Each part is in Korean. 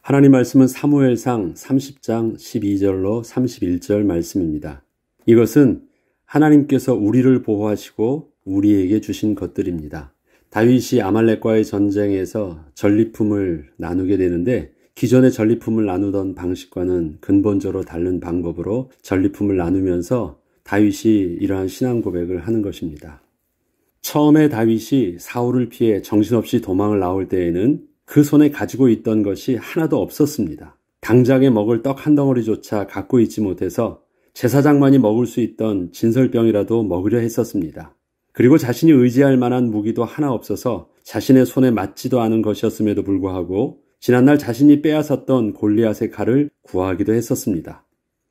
하나님 말씀은 사무엘상 30장 12절로 31절 말씀입니다. 이것은 하나님께서 우리를 보호하시고 우리에게 주신 것들입니다. 다윗이 아말렉과의 전쟁에서 전리품을 나누게 되는데 기존의 전리품을 나누던 방식과는 근본적으로 다른 방법으로 전리품을 나누면서 다윗이 이러한 신앙 고백을 하는 것입니다. 처음에 다윗이 사울을 피해 정신없이 도망을 나올 때에는 그 손에 가지고 있던 것이 하나도 없었습니다. 당장에 먹을 떡 한 덩어리조차 갖고 있지 못해서 제사장만이 먹을 수 있던 진설병이라도 먹으려 했었습니다. 그리고 자신이 의지할 만한 무기도 하나 없어서 자신의 손에 맞지도 않은 것이었음에도 불구하고 지난날 자신이 빼앗았던 골리앗의 칼을 구하기도 했었습니다.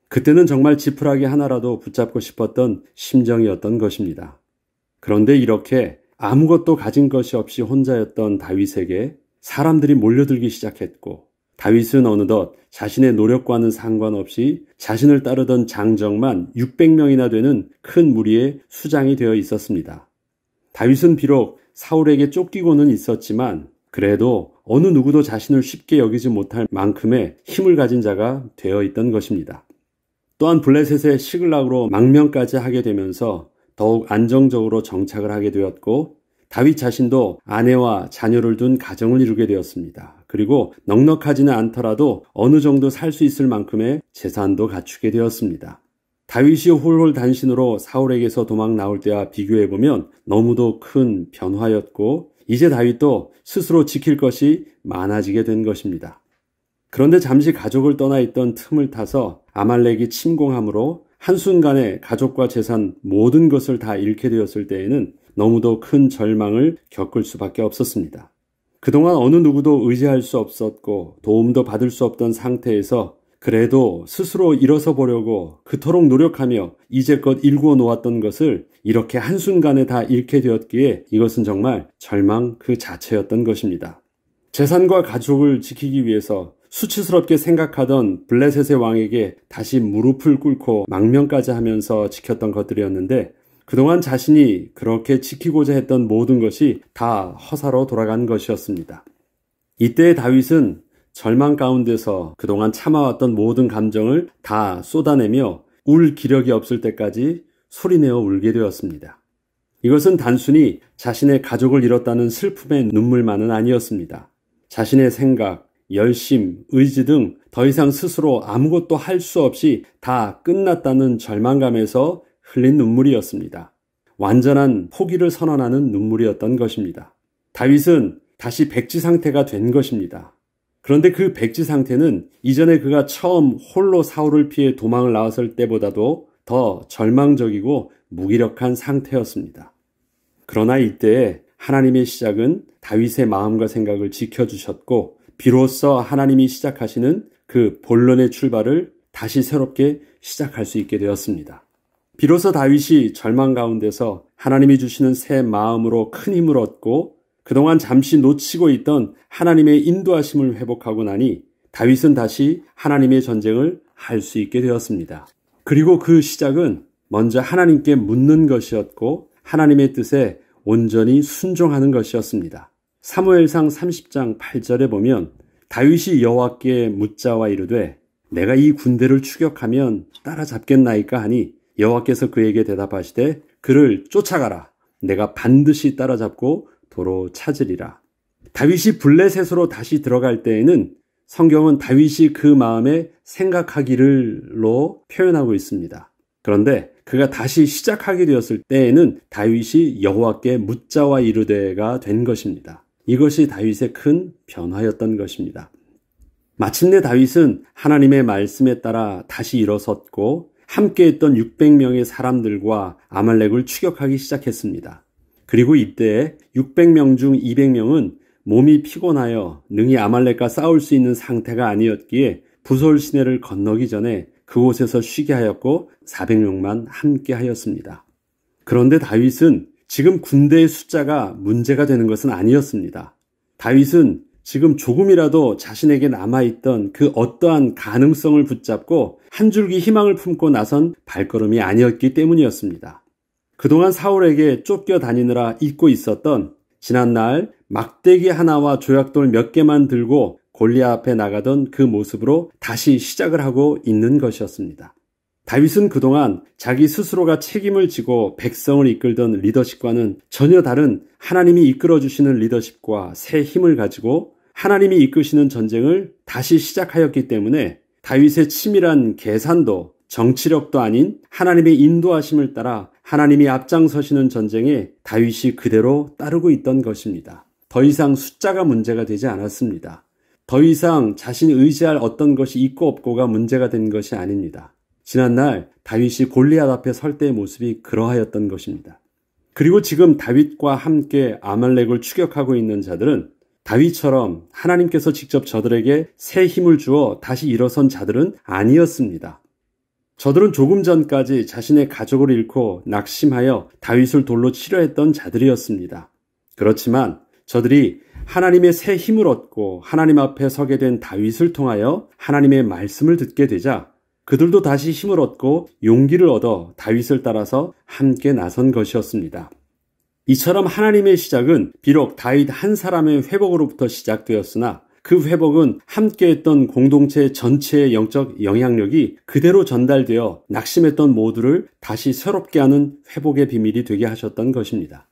그때는 정말 지푸라기 하나라도 붙잡고 싶었던 심정이었던 것입니다. 그런데 이렇게 아무것도 가진 것이 없이 혼자였던 다윗에게 사람들이 몰려들기 시작했고 다윗은 어느덧 자신의 노력과는 상관없이 자신을 따르던 장정만 600명이나 되는 큰 무리의 수장이 되어 있었습니다. 다윗은 비록 사울에게 쫓기고는 있었지만 그래도 어느 누구도 자신을 쉽게 여기지 못할 만큼의 힘을 가진 자가 되어 있던 것입니다. 또한 블레셋의 시글락으로 망명까지 하게 되면서 더욱 안정적으로 정착을 하게 되었고 다윗 자신도 아내와 자녀를 둔 가정을 이루게 되었습니다. 그리고 넉넉하지는 않더라도 어느 정도 살 수 있을 만큼의 재산도 갖추게 되었습니다. 다윗이 홀홀단신으로 사울에게서 도망 나올 때와 비교해보면 너무도 큰 변화였고 이제 다윗도 스스로 지킬 것이 많아지게 된 것입니다. 그런데 잠시 가족을 떠나 있던 틈을 타서 아말렉이 침공함으로 한순간에 가족과 재산 모든 것을 다 잃게 되었을 때에는 너무도 큰 절망을 겪을 수밖에 없었습니다. 그동안 어느 누구도 의지할 수 없었고 도움도 받을 수 없던 상태에서 그래도 스스로 일어서 보려고 그토록 노력하며 이제껏 일구어 놓았던 것을 이렇게 한순간에 다 잃게 되었기에 이것은 정말 절망 그 자체였던 것입니다. 재산과 가족을 지키기 위해서 수치스럽게 생각하던 블레셋의 왕에게 다시 무릎을 꿇고 망명까지 하면서 지켰던 것들이었는데 그동안 자신이 그렇게 지키고자 했던 모든 것이 다 허사로 돌아간 것이었습니다. 이때 다윗은 절망 가운데서 그동안 참아왔던 모든 감정을 다 쏟아내며 울 기력이 없을 때까지 소리내어 울게 되었습니다. 이것은 단순히 자신의 가족을 잃었다는 슬픔의 눈물만은 아니었습니다. 자신의 생각, 열심, 의지 등 더 이상 스스로 아무것도 할 수 없이 다 끝났다는 절망감에서 흘린 눈물이었습니다. 완전한 포기를 선언하는 눈물이었던 것입니다. 다윗은 다시 백지 상태가 된 것입니다. 그런데 그 백지 상태는 이전에 그가 처음 홀로 사울을 피해 도망을 나왔을 때보다도 더 절망적이고 무기력한 상태였습니다. 그러나 이때에 하나님의 시작은 다윗의 마음과 생각을 지켜주셨고 비로소 하나님이 시작하시는 그 본론의 출발을 다시 새롭게 시작할 수 있게 되었습니다. 비로소 다윗이 절망 가운데서 하나님이 주시는 새 마음으로 큰 힘을 얻고 그동안 잠시 놓치고 있던 하나님의 인도하심을 회복하고 나니 다윗은 다시 하나님의 전쟁을 할 수 있게 되었습니다. 그리고 그 시작은 먼저 하나님께 묻는 것이었고 하나님의 뜻에 온전히 순종하는 것이었습니다. 사무엘상 30장 8절에 보면 다윗이 여호와께 묻자와 이르되 내가 이 군대를 추격하면 따라잡겠나이까 하니 여호와께서 그에게 대답하시되 그를 쫓아가라. 내가 반드시 따라잡고 도로 찾으리라. 다윗이 블레셋으로 다시 들어갈 때에는 성경은 다윗이 그 마음에 생각하기를로 표현하고 있습니다. 그런데 그가 다시 시작하게 되었을 때에는 다윗이 여호와께 묻자와 이르되가 된 것입니다. 이것이 다윗의 큰 변화였던 것입니다. 마침내 다윗은 하나님의 말씀에 따라 다시 일어섰고 함께했던 600명의 사람들과 아말렉을 추격하기 시작했습니다. 그리고 이때 600명 중 200명은 몸이 피곤하여 능히 아말렉과 싸울 수 있는 상태가 아니었기에 부솔 시내를 건너기 전에 그곳에서 쉬게 하였고 400명만 함께 하였습니다. 그런데 다윗은 지금 군대의 숫자가 문제가 되는 것은 아니었습니다. 다윗은 지금 조금이라도 자신에게 남아있던 그 어떠한 가능성을 붙잡고 한 줄기 희망을 품고 나선 발걸음이 아니었기 때문이었습니다. 그동안 사울에게 쫓겨다니느라 잊고 있었던 지난날 막대기 하나와 조약돌 몇 개만 들고 골리앗 앞에 나가던 그 모습으로 다시 시작을 하고 있는 것이었습니다. 다윗은 그동안 자기 스스로가 책임을 지고 백성을 이끌던 리더십과는 전혀 다른 하나님이 이끌어주시는 리더십과 새 힘을 가지고 하나님이 이끄시는 전쟁을 다시 시작하였기 때문에 다윗의 치밀한 계산도 정치력도 아닌 하나님의 인도하심을 따라 하나님이 앞장서시는 전쟁에 다윗이 그대로 따르고 있던 것입니다. 더 이상 숫자가 문제가 되지 않았습니다. 더 이상 자신이 의지할 어떤 것이 있고 없고가 문제가 된 것이 아닙니다. 지난날 다윗이 골리앗 앞에 설 때의 모습이 그러하였던 것입니다. 그리고 지금 다윗과 함께 아말렉을 추격하고 있는 자들은 다윗처럼 하나님께서 직접 저들에게 새 힘을 주어 다시 일어선 자들은 아니었습니다. 저들은 조금 전까지 자신의 가족을 잃고 낙심하여 다윗을 돌로 치려 했던 자들이었습니다. 그렇지만 저들이 하나님의 새 힘을 얻고 하나님 앞에 서게 된 다윗을 통하여 하나님의 말씀을 듣게 되자 그들도 다시 힘을 얻고 용기를 얻어 다윗을 따라서 함께 나선 것이었습니다. 이처럼 하나님의 시작은 비록 다윗 한 사람의 회복으로부터 시작되었으나 그 회복은 함께했던 공동체 전체의 영적 영향력이 그대로 전달되어 낙심했던 모두를 다시 새롭게 하는 회복의 비밀이 되게 하셨던 것입니다.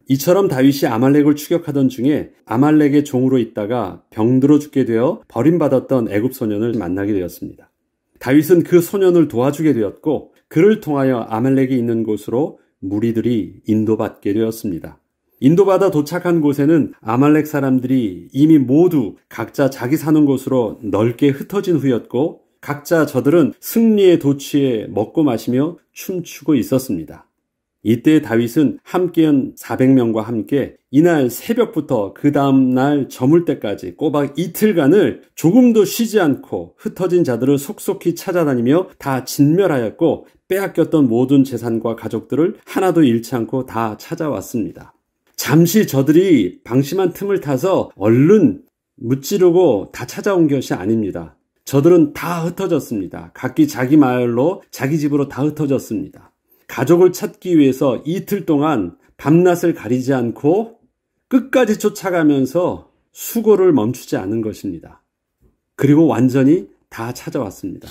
이처럼 다윗이 아말렉을 추격하던 중에 아말렉의 종으로 있다가 병들어 죽게 되어 버림받았던 애굽 소년을 만나게 되었습니다. 다윗은 그 소년을 도와주게 되었고 그를 통하여 아말렉이 있는 곳으로 무리들이 인도받게 되었습니다. 인도받아 도착한 곳에는 아말렉 사람들이 이미 모두 각자 자기 사는 곳으로 넓게 흩어진 후였고 각자 저들은 승리의 도취에 먹고 마시며 춤추고 있었습니다. 이때 다윗은 함께한 400명과 함께 이날 새벽부터 그 다음날 저물 때까지 꼬박 이틀간을 조금도 쉬지 않고 흩어진 자들을 속속히 찾아다니며 다 진멸하였고 빼앗겼던 모든 재산과 가족들을 하나도 잃지 않고 다 찾아왔습니다. 잠시 저들이 방심한 틈을 타서 얼른 무찌르고 다 찾아온 것이 아닙니다. 저들은 다 흩어졌습니다. 각기 자기 마을로 자기 집으로 다 흩어졌습니다. 가족을 찾기 위해서 이틀 동안 밤낮을 가리지 않고 끝까지 쫓아가면서 수고를 멈추지 않은 것입니다. 그리고 완전히 다 찾아왔습니다.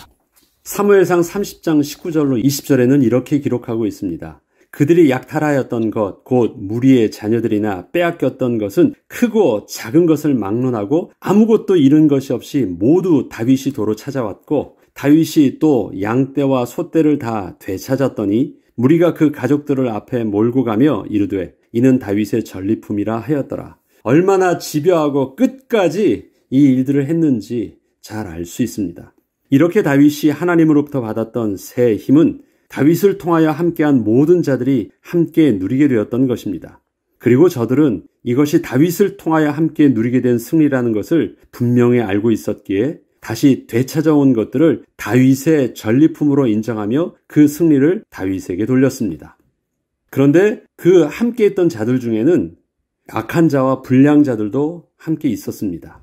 사무엘상 30장 19절로 20절에는 이렇게 기록하고 있습니다. 그들이 약탈하였던 것, 곧 무리의 자녀들이나 빼앗겼던 것은 크고 작은 것을 막론하고 아무것도 잃은 것이 없이 모두 다윗이 도로 찾아왔고 다윗이 또 양떼와 소떼를 다 되찾았더니 무리가 그 가족들을 앞에 몰고 가며 이르되 이는 다윗의 전리품이라 하였더라. 얼마나 집요하고 끝까지 이 일들을 했는지 잘 알 수 있습니다. 이렇게 다윗이 하나님으로부터 받았던 새 힘은 다윗을 통하여 함께한 모든 자들이 함께 누리게 되었던 것입니다. 그리고 저들은 이것이 다윗을 통하여 함께 누리게 된 승리라는 것을 분명히 알고 있었기에 다시 되찾아온 것들을 다윗의 전리품으로 인정하며 그 승리를 다윗에게 돌렸습니다. 그런데 그 함께했던 자들 중에는 악한 자와 불량 자들도 함께 있었습니다.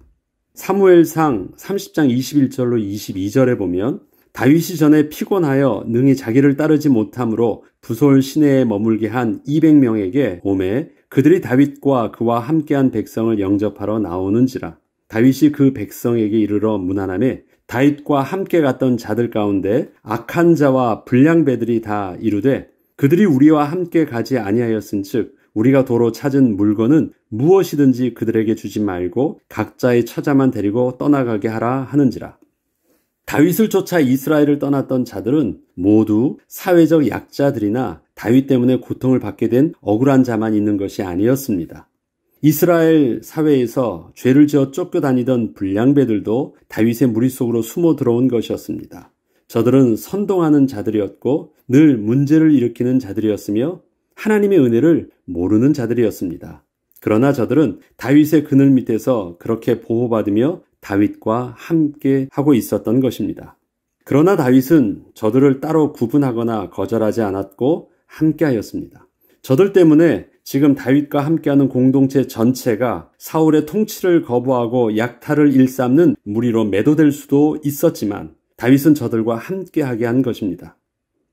사무엘상 30장 21절로 22절에 보면 다윗이 전에 피곤하여 능히 자기를 따르지 못함으로 부솔 시내에 머물게 한 200명에게 오매 그들이 다윗과 그와 함께한 백성을 영접하러 나오는지라. 다윗이 그 백성에게 이르러 문안하매 다윗과 함께 갔던 자들 가운데 악한 자와 불량배들이 다 이르되 그들이 우리와 함께 가지 아니하였은즉 우리가 도로 찾은 물건은 무엇이든지 그들에게 주지 말고 각자의 처자만 데리고 떠나가게 하라 하는지라. 다윗을 쫓아 이스라엘을 떠났던 자들은 모두 사회적 약자들이나 다윗 때문에 고통을 받게 된 억울한 자만 있는 것이 아니었습니다. 이스라엘 사회에서 죄를 지어 쫓겨다니던 불량배들도 다윗의 무리 속으로 숨어 들어온 것이었습니다. 저들은 선동하는 자들이었고 늘 문제를 일으키는 자들이었으며 하나님의 은혜를 모르는 자들이었습니다. 그러나 저들은 다윗의 그늘 밑에서 그렇게 보호받으며 다윗과 함께 하고 있었던 것입니다. 그러나 다윗은 저들을 따로 구분하거나 거절하지 않았고 함께하였습니다. 저들 때문에 지금 다윗과 함께하는 공동체 전체가 사울의 통치를 거부하고 약탈을 일삼는 무리로 매도될 수도 있었지만 다윗은 저들과 함께하게 한 것입니다.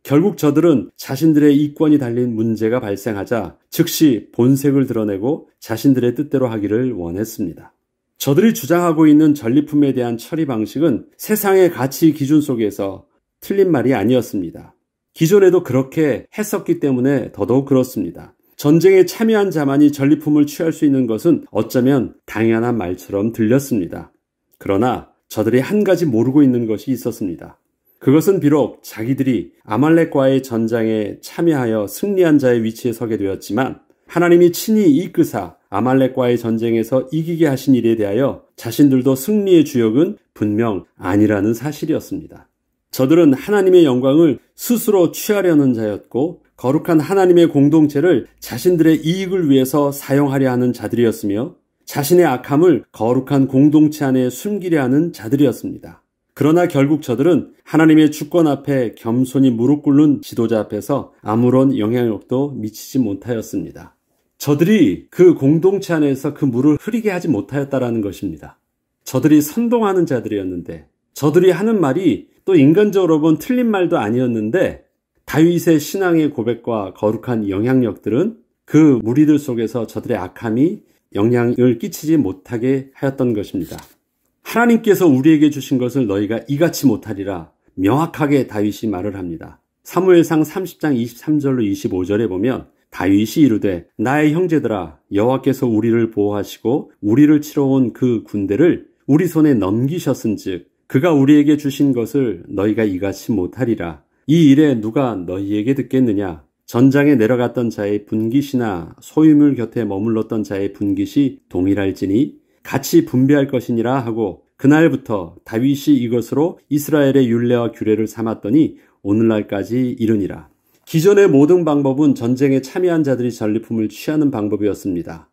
결국 저들은 자신들의 이권이 달린 문제가 발생하자 즉시 본색을 드러내고 자신들의 뜻대로 하기를 원했습니다. 저들이 주장하고 있는 전리품에 대한 처리 방식은 세상의 가치 기준 속에서 틀린 말이 아니었습니다. 기존에도 그렇게 했었기 때문에 더더욱 그렇습니다. 전쟁에 참여한 자만이 전리품을 취할 수 있는 것은 어쩌면 당연한 말처럼 들렸습니다. 그러나 저들이 한 가지 모르고 있는 것이 있었습니다. 그것은 비록 자기들이 아말렉과의 전장에 참여하여 승리한 자의 위치에 서게 되었지만 하나님이 친히 이끄사 아말렉과의 전쟁에서 이기게 하신 일에 대하여 자신들도 승리의 주역은 분명 아니라는 사실이었습니다. 저들은 하나님의 영광을 스스로 취하려는 자였고 거룩한 하나님의 공동체를 자신들의 이익을 위해서 사용하려 하는 자들이었으며 자신의 악함을 거룩한 공동체 안에 숨기려 하는 자들이었습니다. 그러나 결국 저들은 하나님의 주권 앞에 겸손히 무릎 꿇는 지도자 앞에서 아무런 영향력도 미치지 못하였습니다. 저들이 그 공동체 안에서 그 물을 흐리게 하지 못하였다라는 것입니다. 저들이 선동하는 자들이었는데 저들이 하는 말이 또 인간적으로 본 틀린 말도 아니었는데 다윗의 신앙의 고백과 거룩한 영향력들은 그 무리들 속에서 저들의 악함이 영향을 끼치지 못하게 하였던 것입니다. 하나님께서 우리에게 주신 것을 너희가 이같이 못하리라 명확하게 다윗이 말을 합니다. 사무엘상 30장 23절로 25절에 보면 다윗이 이르되 나의 형제들아 여호와께서 우리를 보호하시고 우리를 치러 온 그 군대를 우리 손에 넘기셨은즉 그가 우리에게 주신 것을 너희가 이같이 못하리라. 이 일에 누가 너희에게 듣겠느냐? 전장에 내려갔던 자의 분깃이나 소유물 곁에 머물렀던 자의 분깃이 동일할지니 같이 분배할 것이니라 하고 그날부터 다윗이 이것으로 이스라엘의 율례와 규례를 삼았더니 오늘날까지 이르니라. 기존의 모든 방법은 전쟁에 참여한 자들이 전리품을 취하는 방법이었습니다.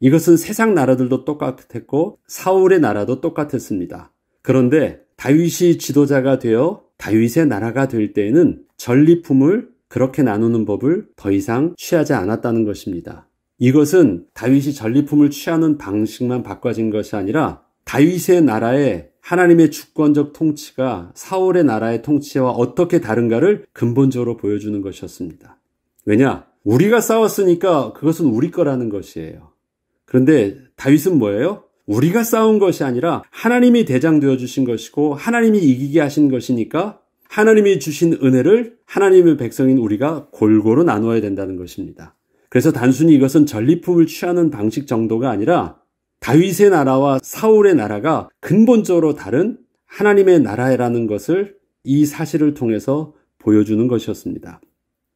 이것은 세상 나라들도 똑같았고 사울의 나라도 똑같았습니다. 그런데 다윗이 지도자가 되어 다윗의 나라가 될 때에는 전리품을 그렇게 나누는 법을 더 이상 취하지 않았다는 것입니다. 이것은 다윗이 전리품을 취하는 방식만 바꿔진 것이 아니라 다윗의 나라에 하나님의 주권적 통치가 사울의 나라의 통치와 어떻게 다른가를 근본적으로 보여주는 것이었습니다. 왜냐? 우리가 싸웠으니까 그것은 우리 거라는 것이에요. 그런데 다윗은 뭐예요? 우리가 싸운 것이 아니라 하나님이 대장 되어주신 것이고 하나님이 이기게 하신 것이니까 하나님이 주신 은혜를 하나님의 백성인 우리가 골고루 나누어야 된다는 것입니다. 그래서 단순히 이것은 전리품을 취하는 방식 정도가 아니라 다윗의 나라와 사울의 나라가 근본적으로 다른 하나님의 나라라는 것을 이 사실을 통해서 보여주는 것이었습니다.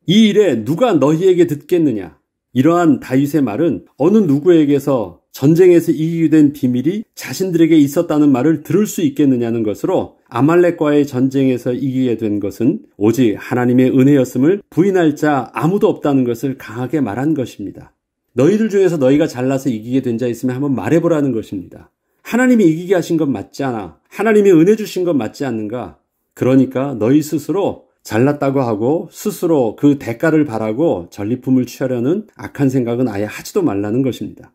이 일에 누가 너희에게 듣겠느냐? 이러한 다윗의 말은 어느 누구에게서 전쟁에서 이기게 된 비밀이 자신들에게 있었다는 말을 들을 수 있겠느냐는 것으로 아말렉과의 전쟁에서 이기게 된 것은 오직 하나님의 은혜였음을 부인할 자 아무도 없다는 것을 강하게 말한 것입니다. 너희들 중에서 너희가 잘나서 이기게 된 자 있으면 한번 말해보라는 것입니다. 하나님이 이기게 하신 건 맞지 않아? 하나님이 은혜 주신 건 맞지 않는가? 그러니까 너희 스스로 잘났다고 하고 스스로 그 대가를 바라고 전리품을 취하려는 악한 생각은 아예 하지도 말라는 것입니다.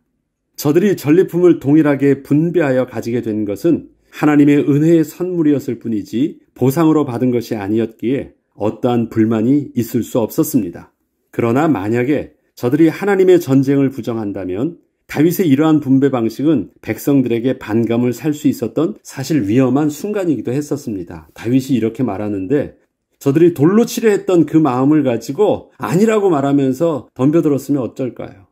저들이 전리품을 동일하게 분배하여 가지게 된 것은 하나님의 은혜의 선물이었을 뿐이지 보상으로 받은 것이 아니었기에 어떠한 불만이 있을 수 없었습니다. 그러나 만약에 저들이 하나님의 전쟁을 부정한다면 다윗의 이러한 분배 방식은 백성들에게 반감을 살 수 있었던 사실 위험한 순간이기도 했었습니다. 다윗이 이렇게 말하는데 저들이 돌로 치려 했던 그 마음을 가지고 아니라고 말하면서 덤벼들었으면 어쩔까요?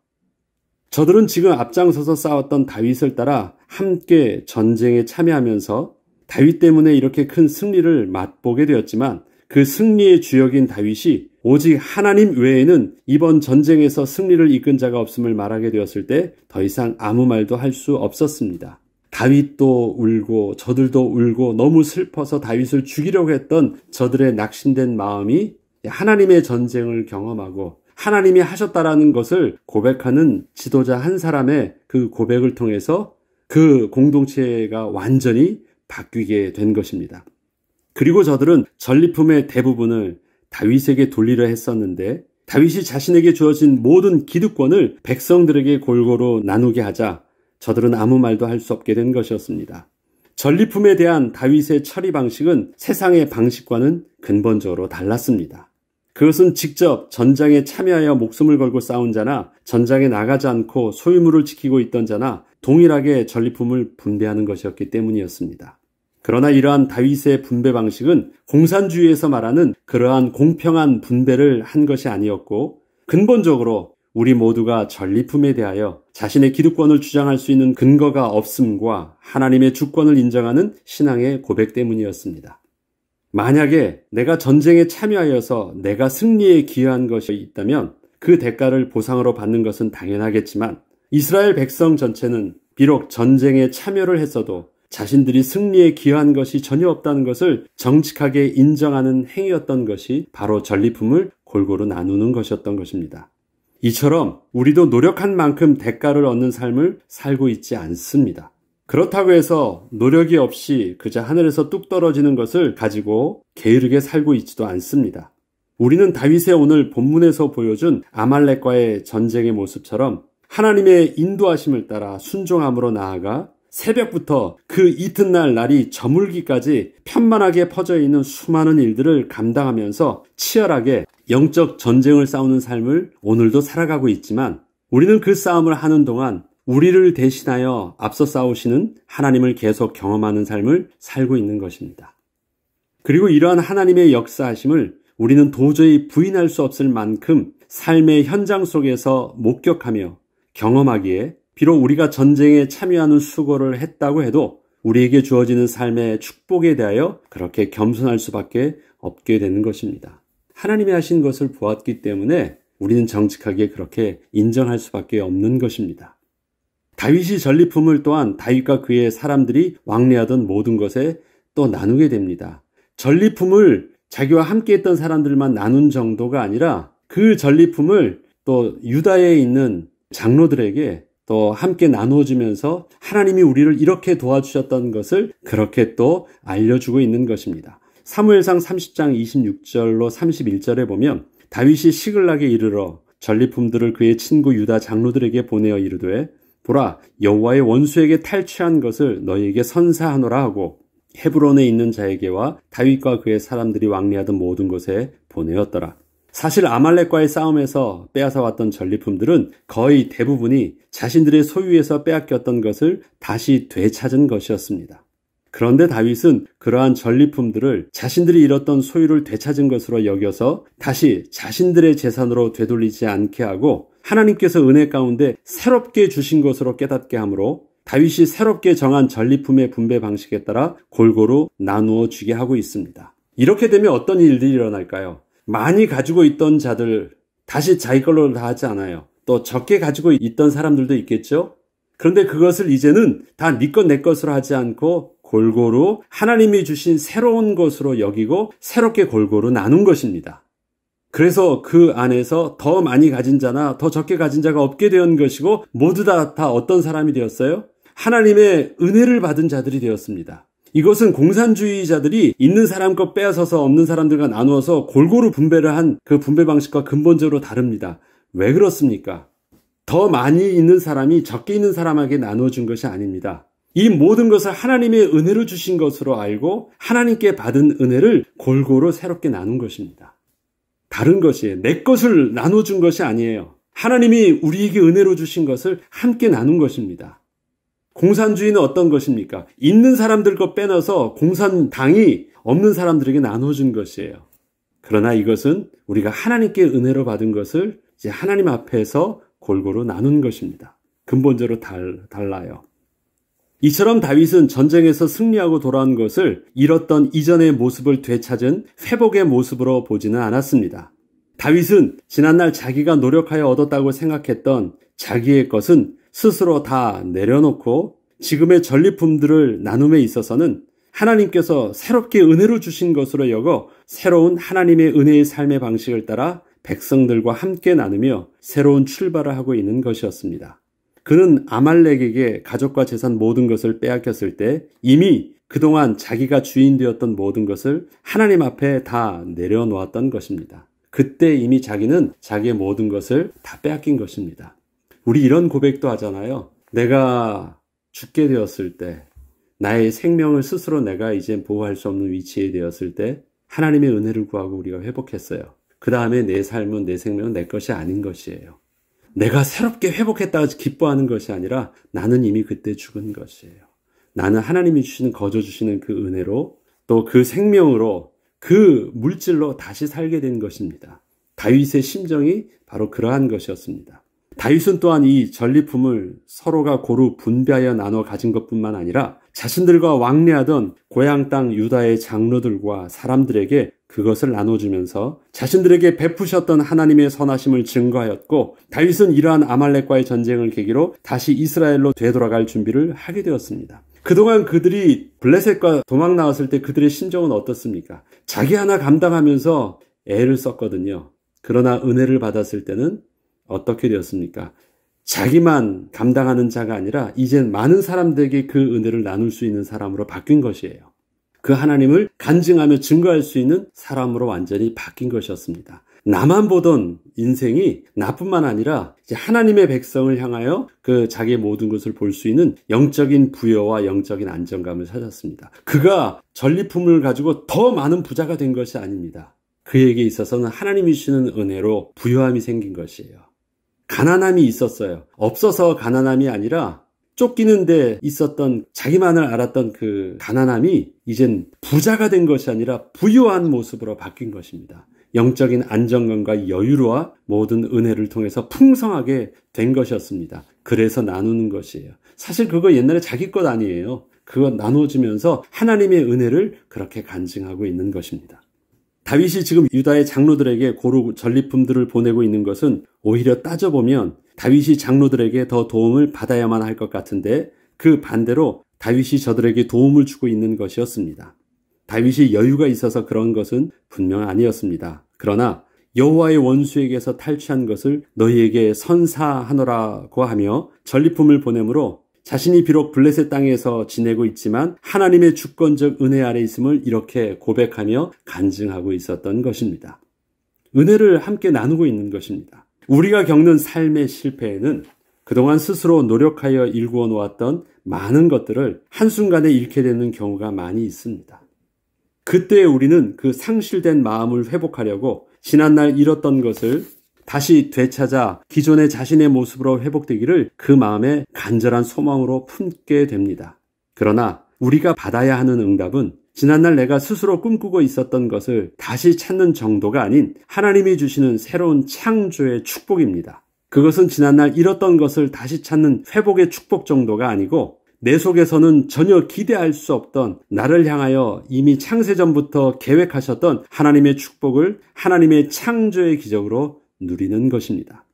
저들은 지금 앞장서서 싸웠던 다윗을 따라 함께 전쟁에 참여하면서 다윗 때문에 이렇게 큰 승리를 맛보게 되었지만 그 승리의 주역인 다윗이 오직 하나님 외에는 이번 전쟁에서 승리를 이끈 자가 없음을 말하게 되었을 때 더 이상 아무 말도 할 수 없었습니다. 다윗도 울고 저들도 울고 너무 슬퍼서 다윗을 죽이려고 했던 저들의 낙심된 마음이 하나님의 전쟁을 경험하고 하나님이 하셨다라는 것을 고백하는 지도자 한 사람의 그 고백을 통해서 그 공동체가 완전히 바뀌게 된 것입니다. 그리고 저들은 전리품의 대부분을 다윗에게 돌리려 했었는데 다윗이 자신에게 주어진 모든 기득권을 백성들에게 골고루 나누게 하자 저들은 아무 말도 할 수 없게 된 것이었습니다. 전리품에 대한 다윗의 처리 방식은 세상의 방식과는 근본적으로 달랐습니다. 그것은 직접 전장에 참여하여 목숨을 걸고 싸운 자나 전장에 나가지 않고 소유물을 지키고 있던 자나 동일하게 전리품을 분배하는 것이었기 때문이었습니다. 그러나 이러한 다윗의 분배 방식은 공산주의에서 말하는 그러한 공평한 분배를 한 것이 아니었고, 근본적으로 우리 모두가 전리품에 대하여 자신의 기득권을 주장할 수 있는 근거가 없음과 하나님의 주권을 인정하는 신앙의 고백 때문이었습니다. 만약에 내가 전쟁에 참여하여서 내가 승리에 기여한 것이 있다면 그 대가를 보상으로 받는 것은 당연하겠지만, 이스라엘 백성 전체는 비록 전쟁에 참여를 했어도 자신들이 승리에 기여한 것이 전혀 없다는 것을 정직하게 인정하는 행위였던 것이 바로 전리품을 골고루 나누는 것이었던 것입니다. 이처럼 우리도 노력한 만큼 대가를 얻는 삶을 살고 있지 않습니다. 그렇다고 해서 노력이 없이 그저 하늘에서 뚝 떨어지는 것을 가지고 게으르게 살고 있지도 않습니다. 우리는 다윗의 오늘 본문에서 보여준 아말렉과의 전쟁의 모습처럼 하나님의 인도하심을 따라 순종함으로 나아가 새벽부터 그 이튿날 날이 저물기까지 편만하게 퍼져 있는 수많은 일들을 감당하면서 치열하게 영적 전쟁을 싸우는 삶을 오늘도 살아가고 있지만, 우리는 그 싸움을 하는 동안 우리를 대신하여 앞서 싸우시는 하나님을 계속 경험하는 삶을 살고 있는 것입니다. 그리고 이러한 하나님의 역사하심을 우리는 도저히 부인할 수 없을 만큼 삶의 현장 속에서 목격하며 경험하기에, 비록 우리가 전쟁에 참여하는 수고를 했다고 해도 우리에게 주어지는 삶의 축복에 대하여 그렇게 겸손할 수밖에 없게 되는 것입니다. 하나님이 하신 것을 보았기 때문에 우리는 정직하게 그렇게 인정할 수밖에 없는 것입니다. 다윗이 전리품을 또한 다윗과 그의 사람들이 왕래하던 모든 것에 또 나누게 됩니다. 전리품을 자기와 함께 했던 사람들만 나눈 정도가 아니라 그 전리품을 또 유다에 있는 장로들에게 또 함께 나누어주면서 하나님이 우리를 이렇게 도와주셨던 것을 그렇게 또 알려주고 있는 것입니다. 사무엘상 30장 26절로 31절에 보면 다윗이 시글락에 이르러 전리품들을 그의 친구 유다 장로들에게 보내어 이르되, 보라, 여호와의 원수에게 탈취한 것을 너희에게 선사하노라 하고 헤브론에 있는 자에게와 다윗과 그의 사람들이 왕래하던 모든 곳에 보내었더라. 사실 아말렉과의 싸움에서 빼앗아왔던 전리품들은 거의 대부분이 자신들의 소유에서 빼앗겼던 것을 다시 되찾은 것이었습니다. 그런데 다윗은 그러한 전리품들을 자신들이 잃었던 소유를 되찾은 것으로 여겨서 다시 자신들의 재산으로 되돌리지 않게 하고 하나님께서 은혜 가운데 새롭게 주신 것으로 깨닫게 하므로 다윗이 새롭게 정한 전리품의 분배 방식에 따라 골고루 나누어 주게 하고 있습니다. 이렇게 되면 어떤 일들이 일어날까요? 많이 가지고 있던 자들 다시 자기 걸로 다 하지 않아요. 또 적게 가지고 있던 사람들도 있겠죠. 그런데 그것을 이제는 다 네 것 내 것으로 하지 않고 골고루 하나님이 주신 새로운 것으로 여기고 새롭게 골고루 나눈 것입니다. 그래서 그 안에서 더 많이 가진 자나 더 적게 가진 자가 없게 된 것이고 모두 다 어떤 사람이 되었어요? 하나님의 은혜를 받은 자들이 되었습니다. 이것은 공산주의자들이 있는 사람 것 빼앗아서 없는 사람들과 나누어서 골고루 분배를 한 그 분배 방식과 근본적으로 다릅니다. 왜 그렇습니까? 더 많이 있는 사람이 적게 있는 사람에게 나눠준 것이 아닙니다. 이 모든 것을 하나님의 은혜로 주신 것으로 알고 하나님께 받은 은혜를 골고루 새롭게 나눈 것입니다. 다른 것이에요. 내 것을 나눠준 것이 아니에요. 하나님이 우리에게 은혜로 주신 것을 함께 나눈 것입니다. 공산주의는 어떤 것입니까? 있는 사람들 것 빼놔서 공산당이 없는 사람들에게 나눠준 것이에요. 그러나 이것은 우리가 하나님께 은혜로 받은 것을 이제 하나님 앞에서 골고루 나눈 것입니다. 근본적으로 달라요. 이처럼 다윗은 전쟁에서 승리하고 돌아온 것을 잃었던 이전의 모습을 되찾은 회복의 모습으로 보지는 않았습니다. 다윗은 지난날 자기가 노력하여 얻었다고 생각했던 자기의 것은 스스로 다 내려놓고 지금의 전리품들을 나눔에 있어서는 하나님께서 새롭게 은혜로 주신 것으로 여겨 새로운 하나님의 은혜의 삶의 방식을 따라 백성들과 함께 나누며 새로운 출발을 하고 있는 것이었습니다. 그는 아말렉에게 가족과 재산 모든 것을 빼앗겼을 때 이미 그동안 자기가 주인 되었던 모든 것을 하나님 앞에 다 내려놓았던 것입니다. 그때 이미 자기는 자기의 모든 것을 다 빼앗긴 것입니다. 우리 이런 고백도 하잖아요. 내가 죽게 되었을 때, 나의 생명을 스스로 내가 이제 보호할 수 없는 위치에 되었을 때 하나님의 은혜를 구하고 우리가 회복했어요. 그 다음에 내 삶은 내 생명은 내 것이 아닌 것이에요. 내가 새롭게 회복했다고 기뻐하는 것이 아니라 나는 이미 그때 죽은 것이에요. 나는 하나님이 주시는 거저 주시는 그 은혜로 또 그 생명으로 그 물질로 다시 살게 된 것입니다. 다윗의 심정이 바로 그러한 것이었습니다. 다윗은 또한 이 전리품을 서로가 고루 분배하여 나눠 가진 것뿐만 아니라 자신들과 왕래하던 고향 땅 유다의 장로들과 사람들에게 그것을 나눠주면서 자신들에게 베푸셨던 하나님의 선하심을 증거하였고, 다윗은 이러한 아말렉과의 전쟁을 계기로 다시 이스라엘로 되돌아갈 준비를 하게 되었습니다. 그동안 그들이 블레셋과 도망 나왔을 때 그들의 심정은 어떻습니까? 자기 하나 감당하면서 애를 썼거든요. 그러나 은혜를 받았을 때는 어떻게 되었습니까? 자기만 감당하는 자가 아니라 이젠 많은 사람들에게 그 은혜를 나눌 수 있는 사람으로 바뀐 것이에요. 그 하나님을 간증하며 증거할 수 있는 사람으로 완전히 바뀐 것이었습니다. 나만 보던 인생이 나뿐만 아니라 이제 하나님의 백성을 향하여 그 자기의 모든 것을 볼 수 있는 영적인 부여와 영적인 안정감을 찾았습니다. 그가 전리품을 가지고 더 많은 부자가 된 것이 아닙니다. 그에게 있어서는 하나님이 주시는 은혜로 부요함이 생긴 것이에요. 가난함이 있었어요. 없어서 가난함이 아니라 쫓기는 데 있었던 자기만을 알았던 그 가난함이 이젠 부자가 된 것이 아니라 부유한 모습으로 바뀐 것입니다. 영적인 안정감과 여유로와 모든 은혜를 통해서 풍성하게 된 것이었습니다. 그래서 나누는 것이에요. 사실 그거 옛날에 자기 것 아니에요. 그거 나눠주면서 하나님의 은혜를 그렇게 간증하고 있는 것입니다. 다윗이 지금 유다의 장로들에게 고루 전리품들을 보내고 있는 것은 오히려 따져보면 다윗이 장로들에게 더 도움을 받아야만 할 것 같은데, 그 반대로 다윗이 저들에게 도움을 주고 있는 것이었습니다. 다윗이 여유가 있어서 그런 것은 분명 아니었습니다. 그러나 여호와의 원수에게서 탈취한 것을 너희에게 선사하노라고 하며 전리품을 보내므로 자신이 비록 블레셋 땅에서 지내고 있지만 하나님의 주권적 은혜 아래 있음을 이렇게 고백하며 간증하고 있었던 것입니다. 은혜를 함께 나누고 있는 것입니다. 우리가 겪는 삶의 실패에는 그동안 스스로 노력하여 일구어 놓았던 많은 것들을 한순간에 잃게 되는 경우가 많이 있습니다. 그때 우리는 그 상실된 마음을 회복하려고 지난날 잃었던 것을 다시 되찾아 기존의 자신의 모습으로 회복되기를 그 마음에 간절한 소망으로 품게 됩니다. 그러나 우리가 받아야 하는 응답은 지난날 내가 스스로 꿈꾸고 있었던 것을 다시 찾는 정도가 아닌 하나님이 주시는 새로운 창조의 축복입니다. 그것은 지난날 잃었던 것을 다시 찾는 회복의 축복 정도가 아니고 내 속에서는 전혀 기대할 수 없던 나를 향하여 이미 창세전부터 계획하셨던 하나님의 축복을 하나님의 창조의 기적으로 누리는 것입니다.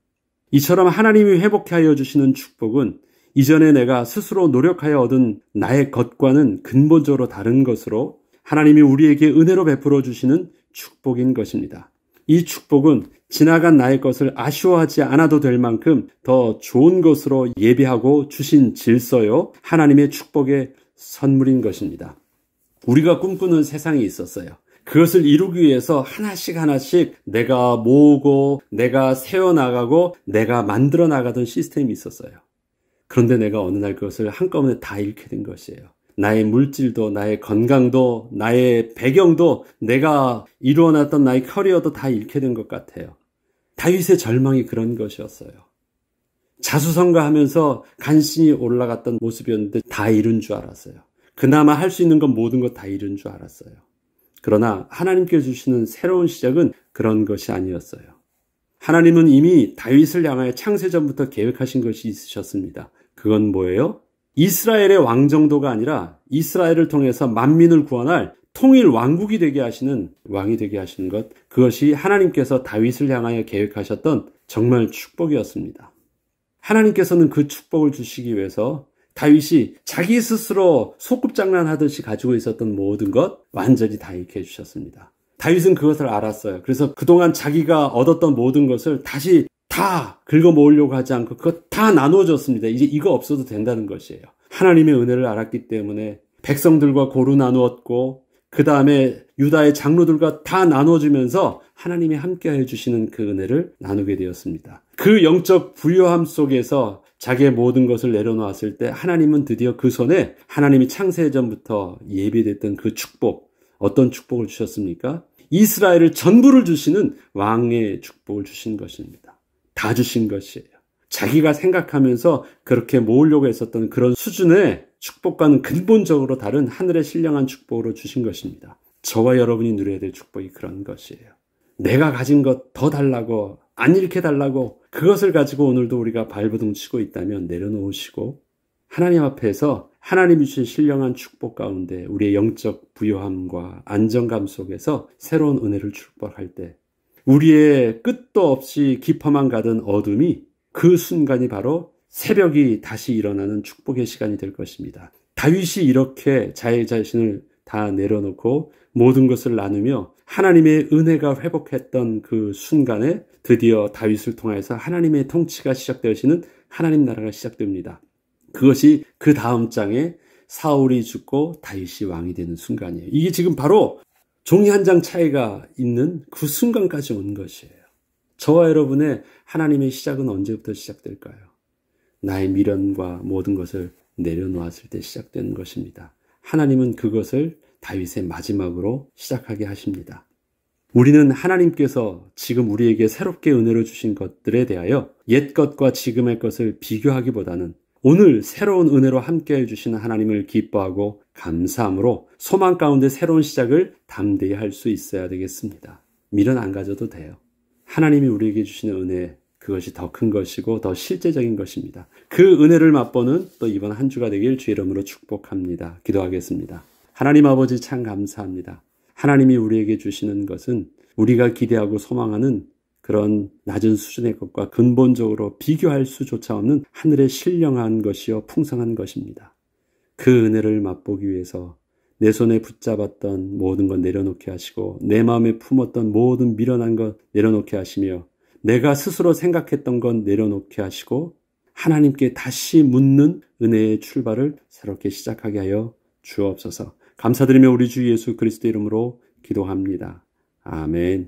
이처럼 하나님이 회복케 하여 주시는 축복은 이전에 내가 스스로 노력하여 얻은 나의 것과는 근본적으로 다른 것으로 하나님이 우리에게 은혜로 베풀어 주시는 축복인 것입니다. 이 축복은 지나간 나의 것을 아쉬워하지 않아도 될 만큼 더 좋은 것으로 예비하고 주신 질서요, 하나님의 축복의 선물인 것입니다. 우리가 꿈꾸는 세상이 있었어요. 그것을 이루기 위해서 하나씩 하나씩 내가 모으고 내가 세워나가고 내가 만들어 나가던 시스템이 있었어요. 그런데 내가 어느 날 그것을 한꺼번에 다 잃게 된 것이에요. 나의 물질도, 나의 건강도, 나의 배경도, 내가 이루어놨던 나의 커리어도 다 잃게 된 것 같아요. 다윗의 절망이 그런 것이었어요. 자수성가하면서 간신히 올라갔던 모습이었는데 다 잃은 줄 알았어요. 그나마 할 수 있는 건 모든 것 다 잃은 줄 알았어요. 그러나 하나님께 주시는 새로운 시작은 그런 것이 아니었어요. 하나님은 이미 다윗을 향하여 창세전부터 계획하신 것이 있으셨습니다. 그건 뭐예요? 이스라엘의 왕정도가 아니라 이스라엘을 통해서 만민을 구원할 통일 왕국이 되게 하시는, 왕이 되게 하시는 것, 그것이 하나님께서 다윗을 향하여 계획하셨던 정말 축복이었습니다. 하나님께서는 그 축복을 주시기 위해서 다윗이 자기 스스로 소꿉장난하듯이 가지고 있었던 모든 것 완전히 다 잃게 해주셨습니다. 다윗은 그것을 알았어요. 그래서 그동안 자기가 얻었던 모든 것을 다시 다 긁어 모으려고 하지 않고 그것 다 나누어줬습니다. 이제 이거 없어도 된다는 것이에요. 하나님의 은혜를 알았기 때문에 백성들과 고루 나누었고 그 다음에 유다의 장로들과 다 나눠주면서 하나님이 함께해 주시는 그 은혜를 나누게 되었습니다. 그 영적 부요함 속에서 자기의 모든 것을 내려놓았을 때 하나님은 드디어 그 손에 하나님이 창세전부터 예비됐던 그 축복, 어떤 축복을 주셨습니까? 이스라엘을 전부를 주시는 왕의 축복을 주신 것입니다. 다 주신 것이에요. 자기가 생각하면서 그렇게 모으려고 했었던 그런 수준의 축복과는 근본적으로 다른 하늘의 신령한 축복으로 주신 것입니다. 저와 여러분이 누려야 될 축복이 그런 것이에요. 내가 가진 것 더 달라고, 안 잃게 달라고, 그것을 가지고 오늘도 우리가 발버둥 치고 있다면 내려놓으시고 하나님 앞에서 하나님이 주신 신령한 축복 가운데 우리의 영적 부요함과 안정감 속에서 새로운 은혜를 축복할 때 우리의 끝도 없이 깊어만 가던 어둠이 그 순간이 바로 새벽이 다시 일어나는 축복의 시간이 될 것입니다. 다윗이 이렇게 자기 자신을 다 내려놓고 모든 것을 나누며 하나님의 은혜가 회복했던 그 순간에 드디어 다윗을 통해서 하나님의 통치가 시작되어지는 하나님 나라가 시작됩니다. 그것이 그 다음 장에 사울이 죽고 다윗이 왕이 되는 순간이에요. 이게 지금 바로 종이 한 장 차이가 있는 그 순간까지 온 것이에요. 저와 여러분의 하나님의 시작은 언제부터 시작될까요? 나의 미련과 모든 것을 내려놓았을 때 시작되는 것입니다. 하나님은 그것을 다윗의 마지막으로 시작하게 하십니다. 우리는 하나님께서 지금 우리에게 새롭게 은혜로 주신 것들에 대하여 옛 것과 지금의 것을 비교하기보다는 오늘 새로운 은혜로 함께해 주시는 하나님을 기뻐하고 감사함으로 소망 가운데 새로운 시작을 담대히 할 수 있어야 되겠습니다. 미련 안 가져도 돼요. 하나님이 우리에게 주시는 은혜, 그것이 더 큰 것이고 더 실제적인 것입니다. 그 은혜를 맛보는 또 이번 한 주가 되길 주의 이름으로 축복합니다. 기도하겠습니다. 하나님 아버지 참 감사합니다. 하나님이 우리에게 주시는 것은 우리가 기대하고 소망하는 그런 낮은 수준의 것과 근본적으로 비교할 수조차 없는 하늘의 신령한 것이요 풍성한 것입니다. 그 은혜를 맛보기 위해서 내 손에 붙잡았던 모든 것 내려놓게 하시고 내 마음에 품었던 모든 미련한 것 내려놓게 하시며 내가 스스로 생각했던 것 내려놓게 하시고 하나님께 다시 묻는 은혜의 출발을 새롭게 시작하게 하여 주옵소서. 감사드리며 우리 주 예수 그리스도 이름으로 기도합니다. 아멘.